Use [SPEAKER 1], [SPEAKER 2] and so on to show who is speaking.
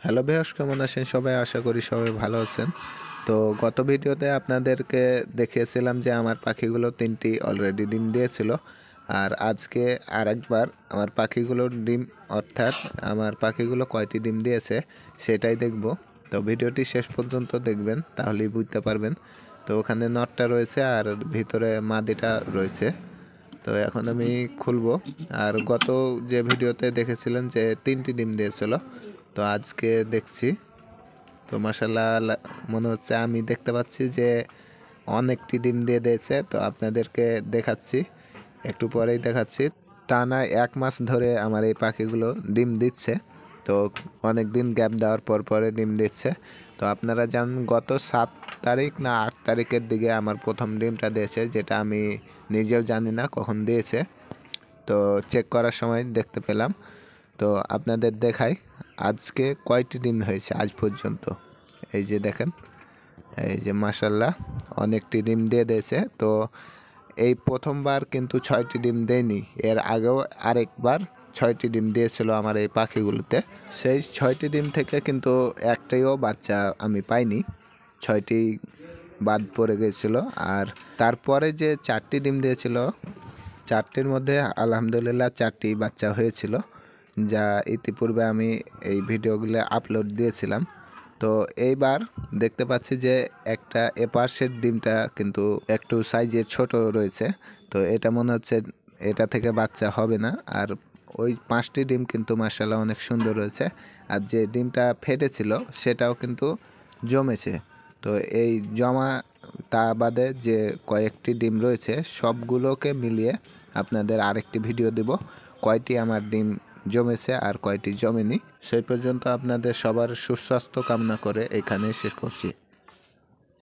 [SPEAKER 1] Hello viewers, কেমন আছেন সবাই? আশা করি সবাই ভালো আছেন। তো গত ভিডিওতে আপনাদেরকে দেখিয়েছিলাম যে আমার পাখিগুলো 3টি অলরেডি ডিম দিয়েছিল। আর আজকে আরেকবার আমার পাখিগুলোর ডিম অর্থাৎ আমার পাখিগুলো কয়টি ডিম দিয়েছে সেটাই দেখব। তো ভিডিওটি শেষ পর্যন্ত দেখবেন, তাহলেই বুঝতে পারবেন। তো ওখানে নটটা রয়েছে আর ভিতরে মাদিটা রয়েছে। তো এখন আমি খুলবো। আর গত যে ভিডিওতে দেখেছিলেন যে 3টি ডিম দিয়েছিল, তো আজকে দেখছি। তো মাশাআল্লাহ মনে হচ্ছে আমি দেখতে পাচ্ছি যে অনেকটি ডিম দিয়ে দিয়েছে। তো আপনাদেরকে দেখাচ্ছি, একটু পরেই দেখাচ্ছি। টানা 1 মাস ধরে আমার এই পাখিগুলো ডিম দিচ্ছে। তো অনেক দিন গ্যাপ দেওয়ার পর পরে ডিম দিচ্ছে। তো আপনারা জানেন গত 7 তারিখ না 8 তারিখের দিকে আমার প্রথম ডিমটা দিয়েছে, যেটা আমি নিজেও জানি না কখন দিয়েছে। তো চেক করার সময় দেখতে পেলাম। তো আপনাদের দেখাই আজকে কয়টি ডিম হয়েছে আজ পর্যন্ত। এই যে দেখেন, এই যে মাশাআল্লাহ অনেকটি ডিম দিয়ে দিয়েছে। তো এই প্রথমবার কিন্তু 6টি ডিম দেয়নি, এর আগেও আরেকবার 6টি ডিম দিয়েছিল আমার এই পাখিগুলোতে। সেই 6টি ডিম থেকে কিন্তু একটাইও বাচ্চা আমি পাইনি, 6টি বাদ পড়ে গেছিলো। আর তারপরে যে 4টি ডিম দিয়েছিল, 4টির মধ্যে আলহামদুলিল্লাহ 4টি বাচ্চা হয়েছিল, যা ইতিপূর্বে আমি এই ভিডিওগুলো আপলোড দিয়েছিলাম। তো এইবার দেখতে পাচ্ছি যে একটা এপাশের ডিমটা কিন্তু একটু সাইজে ছোট রয়েছে। তো এটা মনে হচ্ছে এটা থেকে বাচ্চা হবে না। আর ওই 5টি ডিম কিন্তু মাশাআল্লাহ অনেক সুন্দর রয়েছে। আর যে ডিমটা ফেটেছিল সেটাও কিন্তু জমেছে। তো এই জমা তা বাদে যে কয়েকটি ডিম রয়েছে সবগুলোকে মিলিয়ে আপনাদের আরেকটি ভিডিও দেব, কয়টি আমার ডিম জমেছে আর কয়টি জমেনি। সেই পর্যন্ত আপনাদের সবার সুস্বাস্থ্য কামনা করে এখানে শেষ করছি।